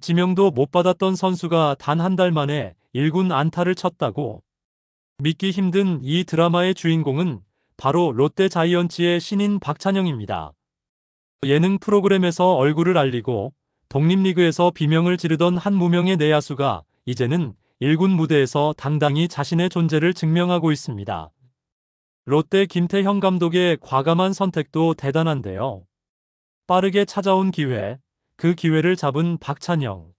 지명도 못 받았던 선수가 단 한 달 만에 1군 안타를 쳤다고. 믿기 힘든 이 드라마의 주인공은 바로 롯데 자이언츠의 신인 박찬영입니다. 예능 프로그램에서 얼굴을 알리고 독립리그에서 비명을 지르던 한 무명의 내야수가 이제는 1군 무대에서 당당히 자신의 존재를 증명하고 있습니다. 롯데 김태형 감독의 과감한 선택도 대단한데요. 빠르게 찾아온 기회, 그 기회를 잡은 박찬영.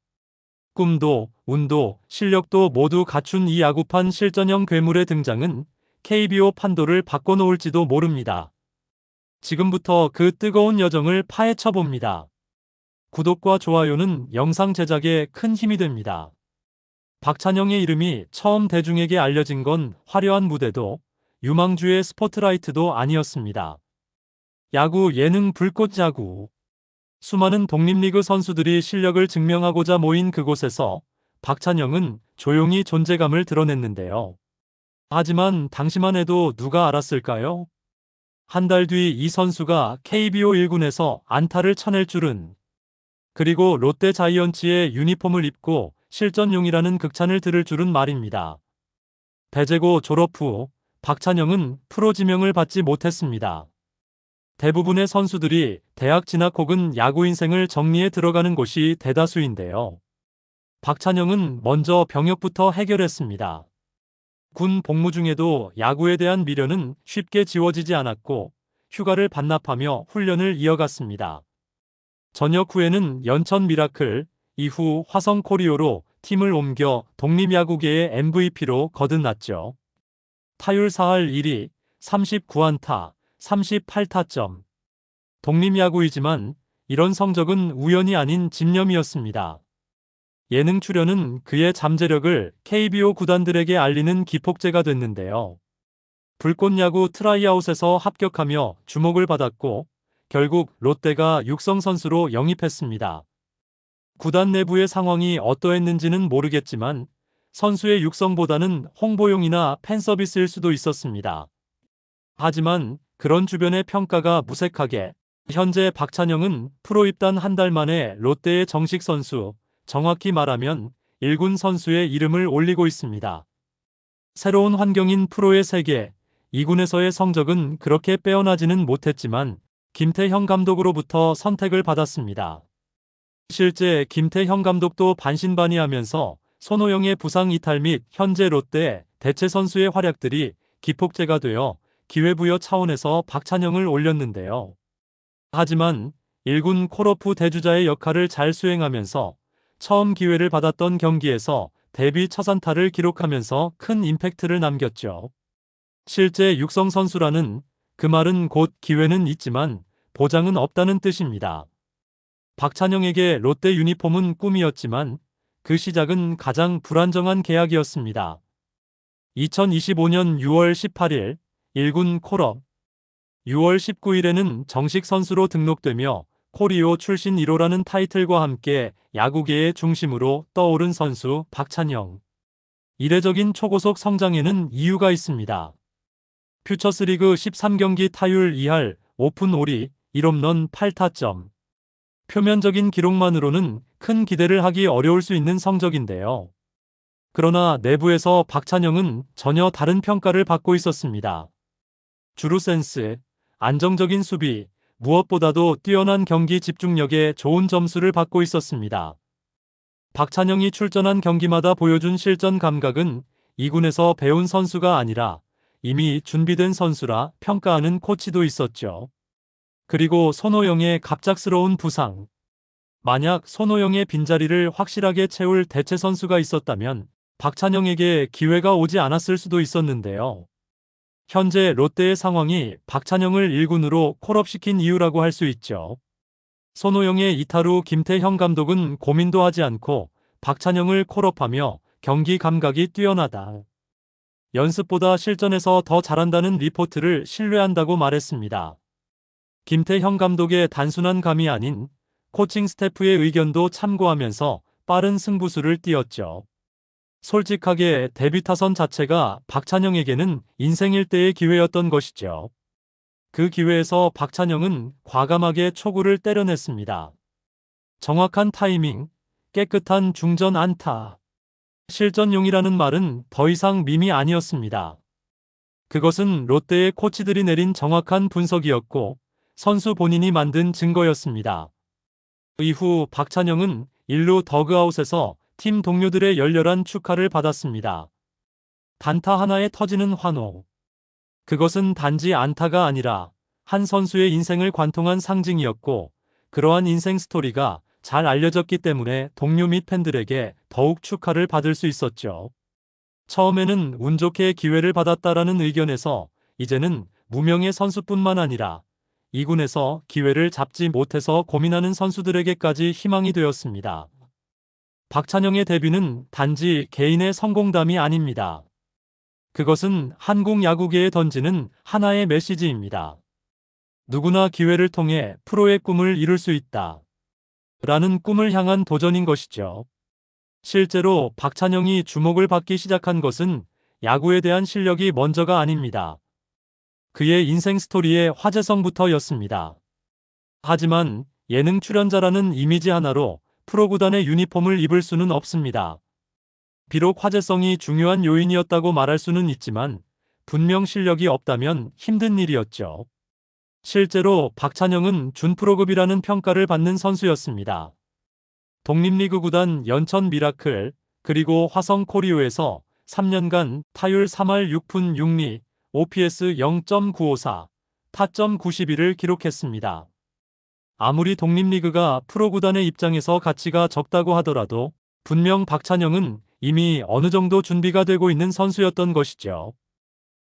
꿈도, 운도, 실력도 모두 갖춘 이 야구판 실전형 괴물의 등장은 KBO 판도를 바꿔놓을지도 모릅니다. 지금부터 그 뜨거운 여정을 파헤쳐 봅니다. 구독과 좋아요는 영상 제작에 큰 힘이 됩니다. 박찬영의 이름이 처음 대중에게 알려진 건 화려한 무대도 유망주의 스포트라이트도 아니었습니다. 야구 예능 불꽃 야구. 수많은 독립리그 선수들이 실력을 증명하고자 모인 그곳에서 박찬영은 조용히 존재감을 드러냈는데요. 하지만 당시만 해도 누가 알았을까요? 한 달 뒤 이 선수가 KBO 1군에서 안타를 쳐낼 줄은, 그리고 롯데 자이언츠의 유니폼을 입고 실전용이라는 극찬을 들을 줄은 말입니다. 배제고 졸업 후 박찬영은 프로 지명을 받지 못했습니다. 대부분의 선수들이 대학 진학 혹은 야구 인생을 정리해 들어가는 곳이 대다수인데요. 박찬영은 먼저 병역부터 해결했습니다. 군 복무 중에도 야구에 대한 미련은 쉽게 지워지지 않았고 휴가를 반납하며 훈련을 이어갔습니다. 전역 후에는 연천 미라클, 이후 화성 코리오로 팀을 옮겨 독립야구계의 MVP로 거듭났죠. 타율 4할 1위, 39안타, 38타점. 독립야구이지만 이런 성적은 우연이 아닌 집념이었습니다. 예능 출연은 그의 잠재력을 KBO 구단들에게 알리는 기폭제가 됐는데요. 불꽃야구 트라이아웃에서 합격하며 주목을 받았고 결국 롯데가 육성 선수로 영입했습니다. 구단 내부의 상황이 어떠했는지는 모르겠지만 선수의 육성보다는 홍보용이나 팬서비스일 수도 있었습니다. 하지만 그런 주변의 평가가 무색하게 현재 박찬영은 프로 입단 한 달 만에 롯데의 정식 선수, 정확히 말하면 1군 선수의 이름을 올리고 있습니다. 새로운 환경인 프로의 세계, 2군에서의 성적은 그렇게 빼어나지는 못했지만 김태형 감독으로부터 선택을 받았습니다. 실제 김태형 감독도 반신반의하면서 손호영의 부상 이탈 및 현재 롯데 대체 선수의 활약들이 기폭제가 되어 기회부여 차원에서 박찬영을 올렸는데요. 하지만 1군 콜오프 대주자의 역할을 잘 수행하면서 처음 기회를 받았던 경기에서 데뷔 첫 안타를 기록하면서 큰 임팩트를 남겼죠. 실제 육성 선수라는 그 말은 곧 기회는 있지만 보장은 없다는 뜻입니다. 박찬영에게 롯데 유니폼은 꿈이었지만 그 시작은 가장 불안정한 계약이었습니다. 2025년 6월 18일 1군 콜업, 6월 19일에는 정식 선수로 등록되며 코리오 출신 1호라는 타이틀과 함께 야구계의 중심으로 떠오른 선수 박찬영. 이례적인 초고속 성장에는 이유가 있습니다. 퓨처스리그 13경기 타율 2할 5푼 5리 1홈런 8타점. 표면적인 기록만으로는 큰 기대를 하기 어려울 수 있는 성적인데요. 그러나 내부에서 박찬영은 전혀 다른 평가를 받고 있었습니다. 주루 센스, 안정적인 수비, 무엇보다도 뛰어난 경기 집중력에 좋은 점수를 받고 있었습니다. 박찬영이 출전한 경기마다 보여준 실전 감각은 2군에서 배운 선수가 아니라 이미 준비된 선수라 평가하는 코치도 있었죠. 그리고 손호영의 갑작스러운 부상. 만약 손호영의 빈자리를 확실하게 채울 대체 선수가 있었다면 박찬영에게 기회가 오지 않았을 수도 있었는데요. 현재 롯데의 상황이 박찬영을 1군으로 콜업시킨 이유라고 할 수 있죠. 손호영의 이탈 후 김태형 감독은 고민도 하지 않고 박찬영을 콜업하며 경기 감각이 뛰어나다, 연습보다 실전에서 더 잘한다는 리포트를 신뢰한다고 말했습니다. 김태형 감독의 단순한 감이 아닌 코칭 스태프의 의견도 참고하면서 빠른 승부수를 띄웠죠. 솔직하게 데뷔 타선 자체가 박찬영에게는 인생 일대의 기회였던 것이죠. 그 기회에서 박찬영은 과감하게 초구를 때려냈습니다. 정확한 타이밍, 깨끗한 중전 안타. 실전용이라는 말은 더 이상 밈이 아니었습니다. 그것은 롯데의 코치들이 내린 정확한 분석이었고 선수 본인이 만든 증거였습니다. 이후 박찬영은 1루 더그아웃에서 팀 동료들의 열렬한 축하를 받았습니다. 단타 하나에 터지는 환호. 그것은 단지 안타가 아니라 한 선수의 인생을 관통한 상징이었고, 그러한 인생 스토리가 잘 알려졌기 때문에 동료 및 팬들에게 더욱 축하를 받을 수 있었죠. 처음에는 운 좋게 기회를 받았다라는 의견에서 이제는 무명의 선수뿐만 아니라 2군에서 기회를 잡지 못해서 고민하는 선수들에게까지 희망이 되었습니다. 박찬영의 데뷔는 단지 개인의 성공담이 아닙니다. 그것은 한국 야구계에 던지는 하나의 메시지입니다. 누구나 기회를 통해 프로의 꿈을 이룰 수 있다. 라는 꿈을 향한 도전인 것이죠. 실제로 박찬영이 주목을 받기 시작한 것은 야구에 대한 실력이 먼저가 아닙니다. 그의 인생 스토리의 화제성부터였습니다. 하지만 예능 출연자라는 이미지 하나로 프로구단의 유니폼을 입을 수는 없습니다. 비록 화제성이 중요한 요인이었다고 말할 수는 있지만 분명 실력이 없다면 힘든 일이었죠. 실제로 박찬영은 준프로급이라는 평가를 받는 선수였습니다. 독립리그 구단 연천 미라클 그리고 화성 코리오에서 3년간 타율 3할 6푼 6리, OPS 0.954, 타점 91을 기록했습니다. 아무리 독립리그가 프로구단의 입장에서 가치가 적다고 하더라도 분명 박찬영은 이미 어느 정도 준비가 되고 있는 선수였던 것이죠.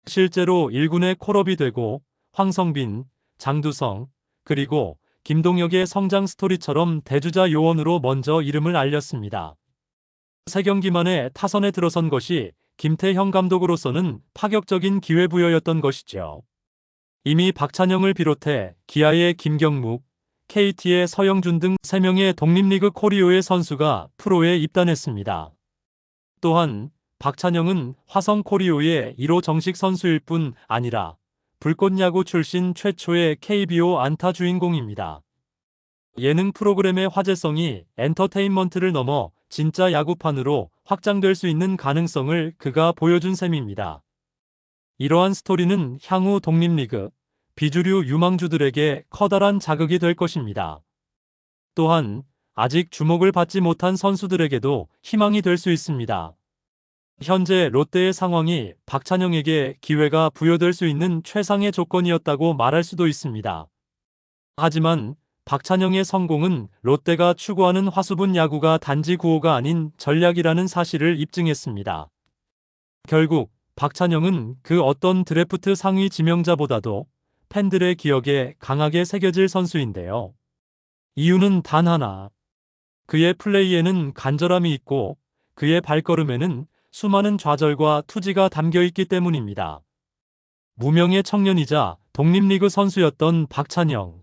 실제로 1군의 콜업이 되고 황성빈, 장두성, 그리고 김동혁의 성장 스토리처럼 대주자 요원으로 먼저 이름을 알렸습니다. 3경기 만에 타선에 들어선 것이 김태형 감독으로서는 파격적인 기회부여였던 것이죠. 이미 박찬영을 비롯해 기아의 김경묵, KT의 서영준 등 3명의 독립리그 코리오의 선수가 프로에 입단했습니다. 또한 박찬영은 화성 코리오의 1호 정식 선수일 뿐 아니라 불꽃야구 출신 최초의 KBO 안타 주인공입니다. 예능 프로그램의 화제성이 엔터테인먼트를 넘어 진짜 야구판으로 확장될 수 있는 가능성을 그가 보여준 셈입니다. 이러한 스토리는 향후 독립리그, 비주류 유망주들에게 커다란 자극이 될 것입니다. 또한 아직 주목을 받지 못한 선수들에게도 희망이 될 수 있습니다. 현재 롯데의 상황이 박찬영에게 기회가 부여될 수 있는 최상의 조건이었다고 말할 수도 있습니다. 하지만 박찬영의 성공은 롯데가 추구하는 화수분 야구가 단지 구호가 아닌 전략이라는 사실을 입증했습니다. 결국 박찬영은 그 어떤 드래프트 상위 지명자보다도 팬들의 기억에 강하게 새겨질 선수인데요. 이유는 단 하나. 그의 플레이에는 간절함이 있고 그의 발걸음에는 수많은 좌절과 투지가 담겨 있기 때문입니다. 무명의 청년이자 독립리그 선수였던 박찬영.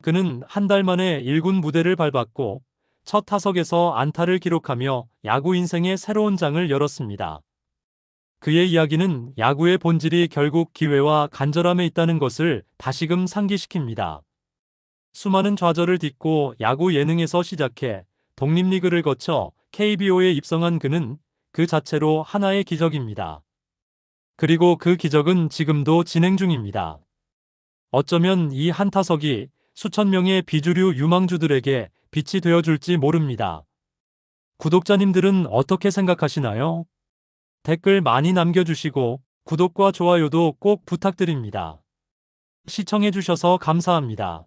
그는 한 달 만에 1군 무대를 밟았고 첫 타석에서 안타를 기록하며 야구 인생의 새로운 장을 열었습니다. 그의 이야기는 야구의 본질이 결국 기회와 간절함에 있다는 것을 다시금 상기시킵니다. 수많은 좌절을 딛고 야구 예능에서 시작해 독립리그를 거쳐 KBO에 입성한 그는 그 자체로 하나의 기적입니다. 그리고 그 기적은 지금도 진행 중입니다. 어쩌면 이 한 타석이 수천 명의 비주류 유망주들에게 빛이 되어줄지 모릅니다. 구독자님들은 어떻게 생각하시나요? 댓글 많이 남겨주시고 구독과 좋아요도 꼭 부탁드립니다. 시청해주셔서 감사합니다.